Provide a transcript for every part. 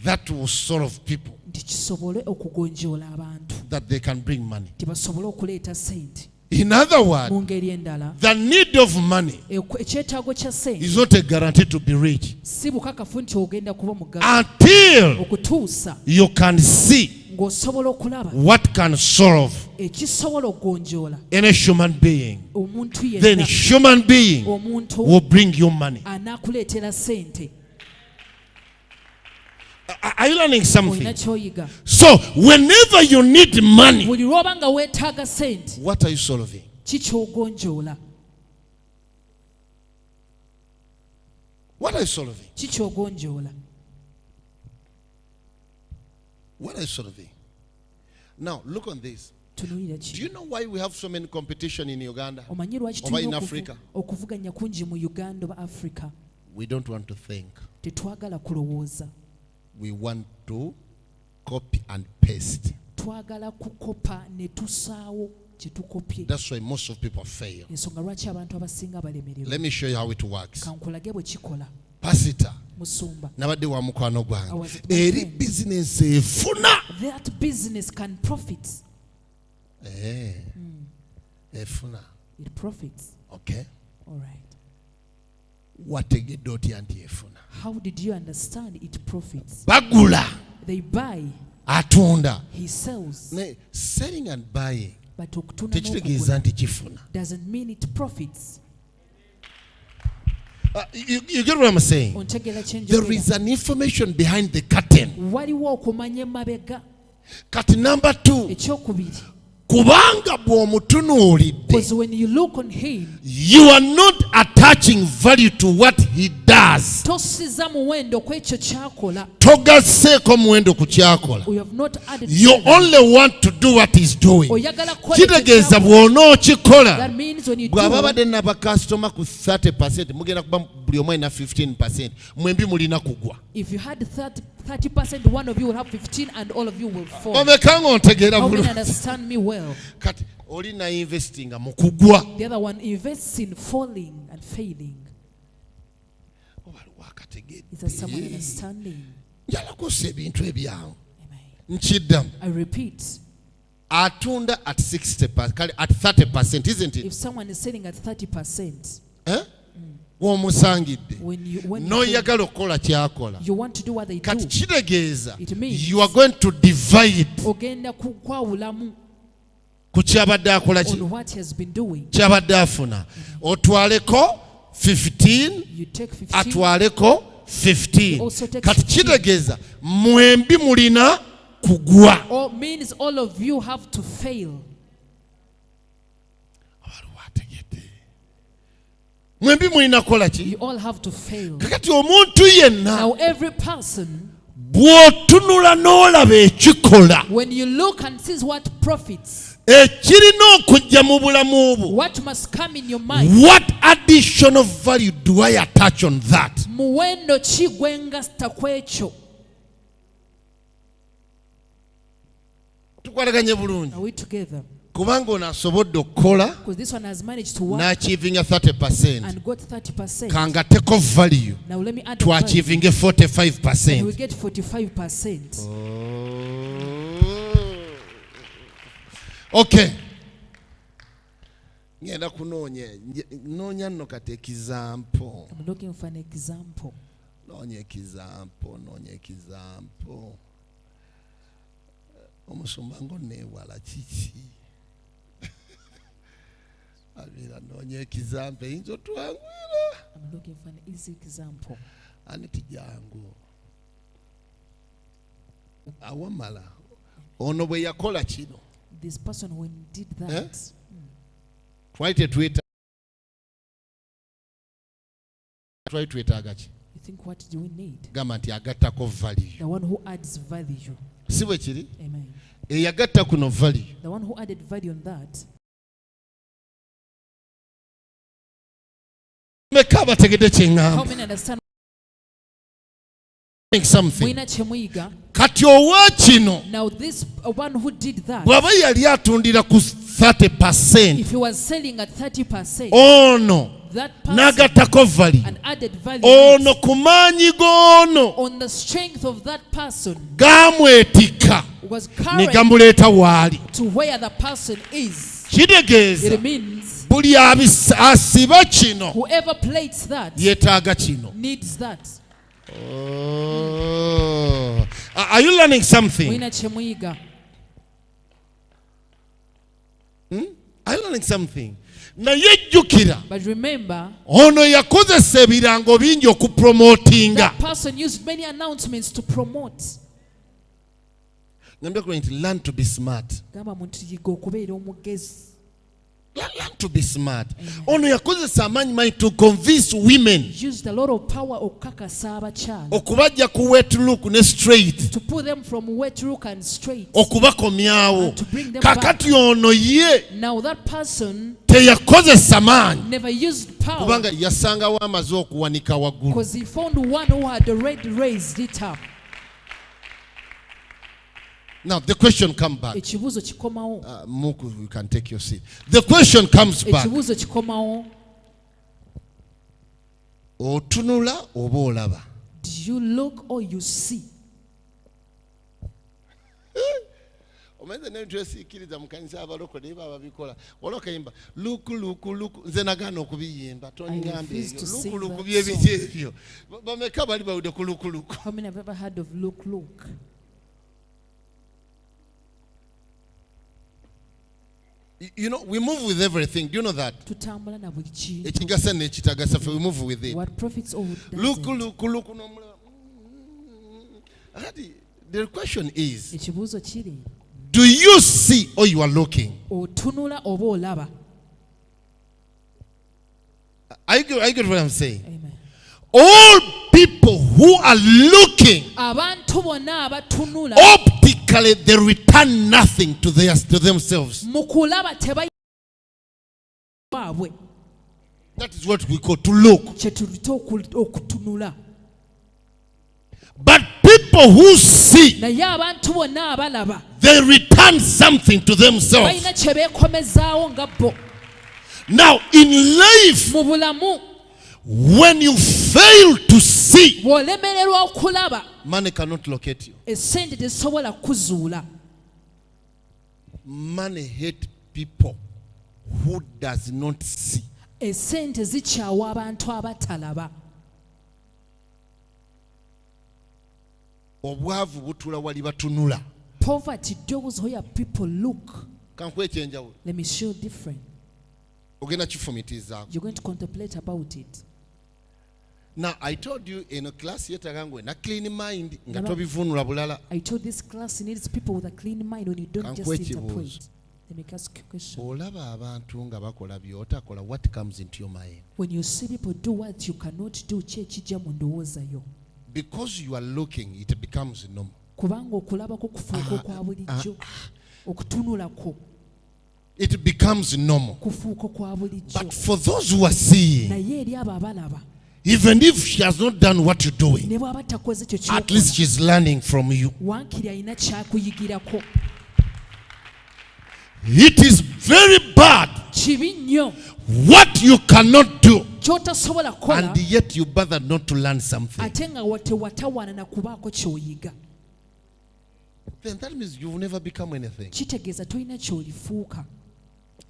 that will solve people, that they can bring money. In other words, the need of money is not a guarantee to be rich until you can see what can solve any human being. Then human being will bring you money. Are you learning something? So whenever you need money, what are you solving? What are you solving? What are you solving? Now look on this. Do you know why we have so many competition in Uganda or in Africa? We don't want to think. We want to copy and paste. That's why most of people fail. Let me show you how it works. Pasita nabadde wa mukwano gwange eri business efuna, that business can profit. Efuna, it profits. Okay, all right. Wategedde otya nti efuna? How did you understand it profits? Bagula, they buy, atunda. he sells. Selling and buying tekitegeeza nti kifuna. Doesn't mean it profits. You get what I'm saying? There is an information behind the curtain. Kati number 2. Kubanga bw'omutunuulidde, when you look on him, you are not attaching value to what he does. Togasseeko muwendo ku kyakola. You only want to do what he's doing. Kitegeeza bw'onookikola, bw'aba badde n'abakasitoma ku 30%, mugenda kuba buli omu alina 15%, mwembi mulina kugwa. If you had 30%, one of you will have 15 and all of you will fall. How can you understand me well? Kati oli na investing mu kugwa. The other one invests in falling and failing. Is there someone understanding? I repeat. Atunda at 60%, at 30%, isn't it? If someone is selling at 30%, w'omusangidde n'oyagala okukola kyakola, kati kitegeeza you are going to divide ku kyabadde akola ki, kyabadde afuna. Otwaleko 15, atwaleko 15. Kati kitegeeza mwembi mulina kugwa. Means all of you have to fail. Mwembi mulina kukola ki? You all have to fail. Kakati omuntu yenna, now every person, bw'otunula n'olaba ekikola, when you look and see what profits, ekirina okujja mu bulamu bwo, what must come in your mind, what additional value do I attach on that? muwendo ki gwengasta kwekyo. Tukwataganye bulungi. Are we together? Kubanga ono asobodde okukola n'achievinga 30%, and got 30%. kangateko value Now let me add to achieving 45%. and we get 45%. Okay. Ngenda kunoonya nno kati example. I'm looking for an example. Noonya example. Omusumba ngoneewala kiki? Abira noonya example eyinza otwangwira. I'm looking for an easy example. Aniti jangu. Awamala. Ono bwe yakola kino. This person when did that. Try to tweetaaga ki? You think what do we need? Gamba nti agattako value. The one who adds value. Si bwe kiri? Amen. Eyagatta kuno value. The one who added value on that. Meka bategedde kye ngamba. How many understand something? Kati owakino, now this one who did that, bw'aba yali atundira ku 30%, if he was selling at 30%, ono n'agattako value, ono ku maanyi g'ono gaamwetikka ne gamuleeta waali. Kitegeeza buli asiba kino yeetaaga kino. Oh. Are you learning something? Are you learning something? Naye jjukira ono yakozesa ebirango bingi okupromotinga. Ngambye ku nti learn to be smart. Learn to be smart. Ono yakozesa amaanyi manyi to convince women. Used a lot of power okukakasa abakyala. Okubajja ku wet look ne straight. To put them from wet look and straight. Okubakomyawo. Kakati ono ye. Now that person teyakozesa maanyi. Never used power. Kubanga yasangawo amaze okuwanika waggulu. Because he found one who had already raised it up. Now the question comes back. Muku, you can take your seat. The question comes back. Otunula oba olaba? Do you look or you see? Omenze ne tusikiriza mukanisa abaloko ne baba bikola. Olokayimba luku nze nagana okubiyimba tongambe luku byebije ebyo. Bameka bali bawude ku luku. How many have ever heard of look? You know, we move with everything. Do you know that? We move with it. What profits all look. The question is, do you see or you are looking? Are you get what I'm saying? Amen. All people who are looking, optically they return nothing to themselves. That is what we call to look. But people who see, they return something to themselves. Now in life, when you fail to see, money cannot locate you. Money hates people who does not see. Obwavu butula wali batunula. Poverty those where people look. Let me show different. You're going to contemplate about it. Now I told you in a class na clean mind nga tobivunula bulala. I told this class needs people with a clean mind when you don't just interpret. Let me ask you a question. Olaba abantu nga bakola byotakola, what comes into your mind? When you see people do what you cannot do, because you are looking, it becomes normal. It becomes normal. But for those who are seeing, even if she has not done what you're doing, at least she's learning from you. It is very bad what you cannot do, and yet you bother not to learn something. Then that means you will never become anything.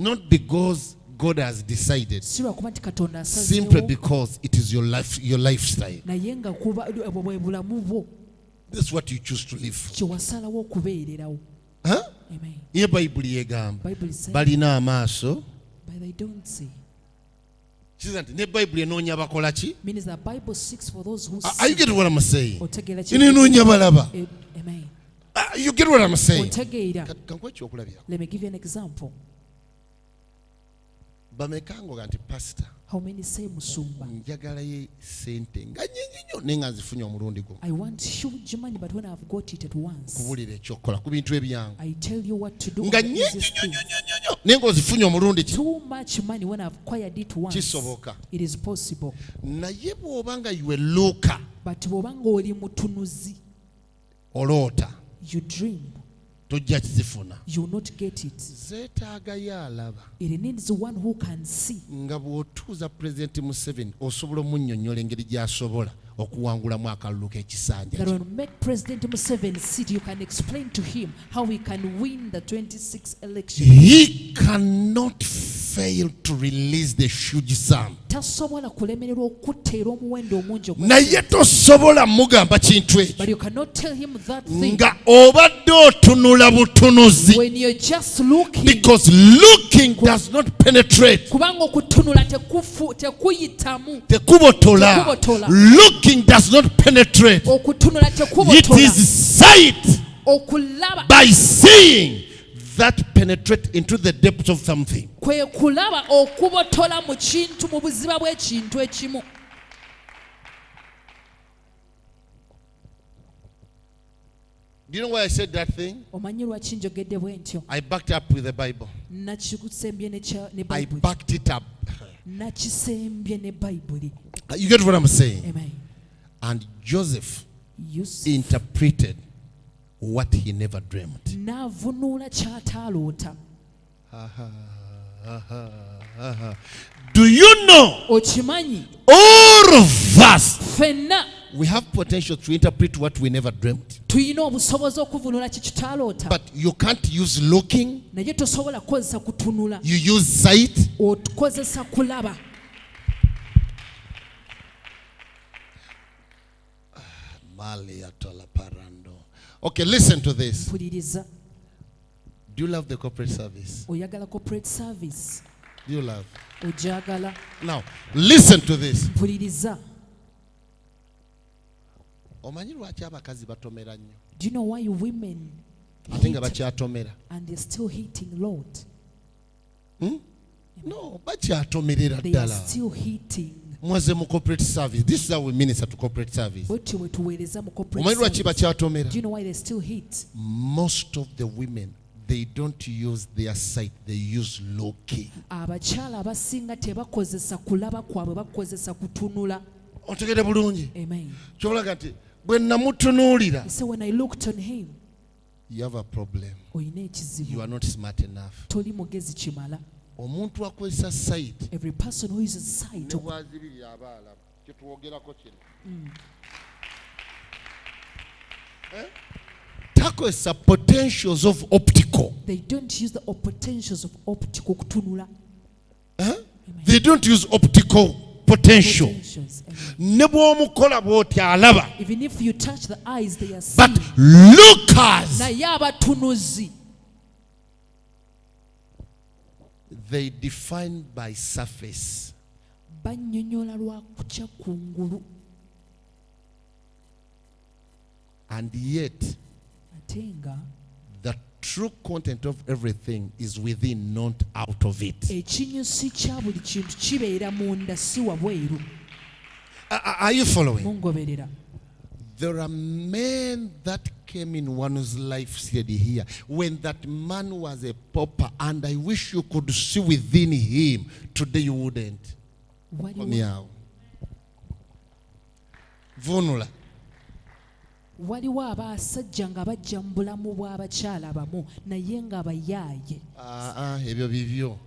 Not because God has decided, simply because it is your life, your lifestyle. That's what you choose to live. Huh? Amen. Bible balina amaaso. But they don't see. Means the Bible seeks for those who see. Are you getting what I'm saying? Amen. You get what I'm saying? Let me give you an example. Pastor, how many say Musumba? I want huge money, but when I've got it at once, I tell you what to do. Too much money when I've acquired it once. It is possible. But you dream. You will not get it. It needs one who can see. That when you make President Museveni sit, you can explain to him how he can win the 26th election. He cannot fail to release the huge sum. But you cannot tell him that thing when you're just looking, because looking does not penetrate. Looking does not penetrate. It is sight by seeing that penetrate into the depth of something. Do you know why I said that thing? I backed up with the Bible. I backed it up. You get what I'm saying? Amen. And Joseph interpreted what he never dreamt. Do you know all of us, we have potential to interpret what we never dreamt? But you can't use looking. You use sight. Okay, listen to this. Do you love the corporate service? Do you love? Now, listen to this. Do you know why women hate and they're still hating Lord? No, they are still hating. Corporate service. This is how we minister to corporate service. Do you know why they still hate? Most of the women, they don't use their sight, they use looking. Amen. So when I looked on him, you have a problem. You are not smart enough. Every person who uses sight takozesa potentials of optical. They don't use the potentials of optical kutunula. They don't use optical potential. Even if you touch the eyes, they are but seeing. Lookers, they define by surface. And yet, the true content of everything is within, not out of it. Are you following? There are men that came in one's life steady here when that man was a pauper, and I wish you could see within him. Today you wouldn't. Vonula. Waliwo abasajja nga bajja mu bulamu bw'abakyala abamu naye nga bayaaye. Ebyo bibyo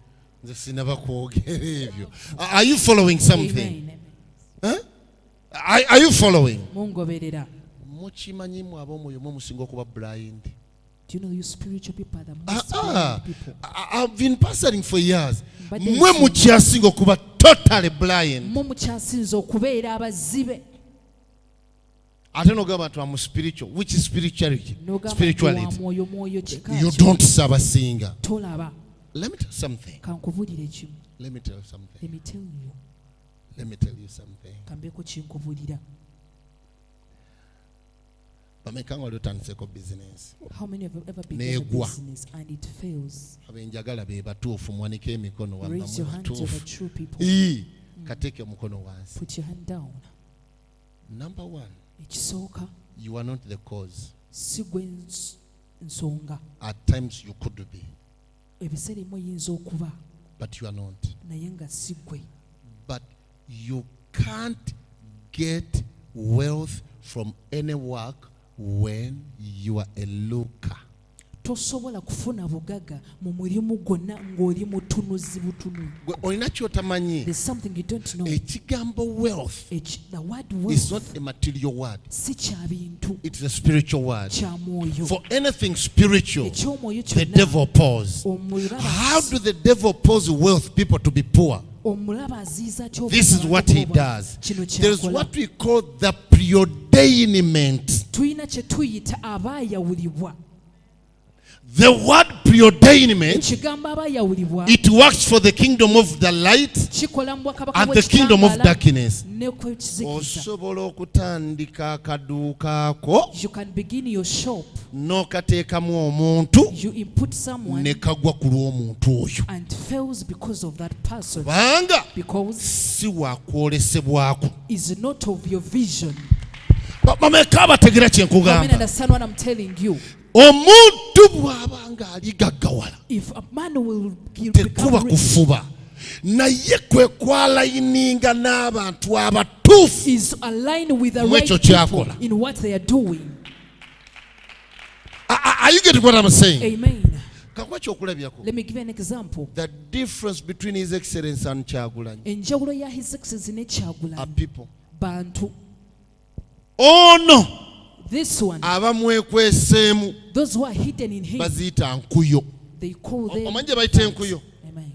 nze sinaba kwogera ebyo. Are you following something? Are you following? Mungoberera. Mukimanyimu ab'omwoyo mwe musinga okuba blind. Do you know you spiritual people are the most blind people? I've been pastoring for years. Mwe mukyasinga okuba totally blind. Mwe mukyasinza okubeera abazibe. I don't know about I'm spiritual. Which is spirituality? Spirituality. You don't serve a singer. Let me tell you something. Let me tell you something. Let me tell you. Let me tell you something. How many have ever been in a business and it fails? Raise your hand to the true people. Put your hand down. Number one. You are not the cause. At times you could be. But you are not. But you can't get wealth from any work when you are a looker. tosobola kufuna bugaga mu mulimu gwonna ng'oli mutunuzi butunu. Olina ky'otamanyi. There's something you don't know. Ekigambo wealth The word wealth is not a material word. si kya bintu. It's a spiritual word. Kya mwoyo. For anything spiritual, Eky'omwoyo the kyonna. devil pours. How do the devil pose wealth people to be poor? This is what he does. There is what we call the preordainment. The word preordainment, it works for the kingdom of the light and the kingdom of darkness. Osobola okutandika akaduuka ko n'okateekamu omuntu ne kagwa ku lw'omuntu oyo kubanga si wakwolesebwako. Bameka abategeera kye nkugamba? Omuntu bw'abanga aligaggawala tekuba kufuba naye kwe kwalayininga n'abantu abatuufu mu ekyo kyakola. Are you getting what I'm saying? Amen. Kakuba ky'okulabyako. Let me give you an example. The difference between His Excellency and Kyagulanyi enjawulo ya His Excellency ne Kyagulanyi are people. Bantu. Ono this one, abamwekweseemu those who are hidden in him, baziyita nkuyo. they call them omanyi gye bayita enkuyo? Amen.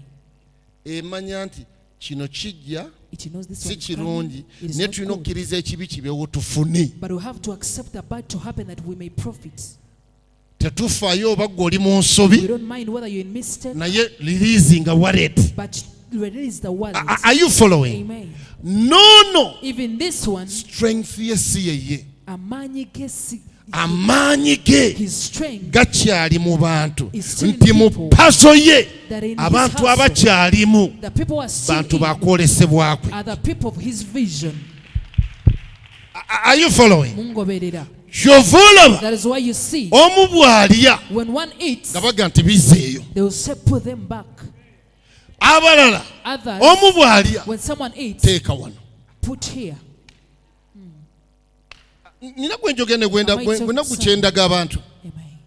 Emanya nti kino kijja It knows this si one is coming. kirungi It is naye not tulina good. okkiriza ekibi kibeewo tufune. But we have to accept the bad to happen that we may profit. Tetufaayo oba gwe oli mu We nsobi don't mind whether you're in mistake, naye releasinga wallet. but release the wallet. Are you following? Amen. No. Even this one, Strength ye si yeye. amaanyi ge si- Amaanyi ge his strength gakyali mu bantu is still in nti mu people paso ye that in his abantu household, abakyalimu the people who are still bantu in bakwolesebwakwe. are the people of his vision. Are you following? Mungoberera. Kyova olaba That is why you see omu bw'alya when one eats, nga baga nti bizzeeyo. they will say put them back. Abalala Others, omu bw'alya when someone eats, teeka wano. put here. Nina gwe njogera ne gwenda gukyendaga abantu.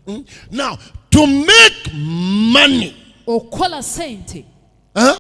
Amen. Now, to make money, Okola sente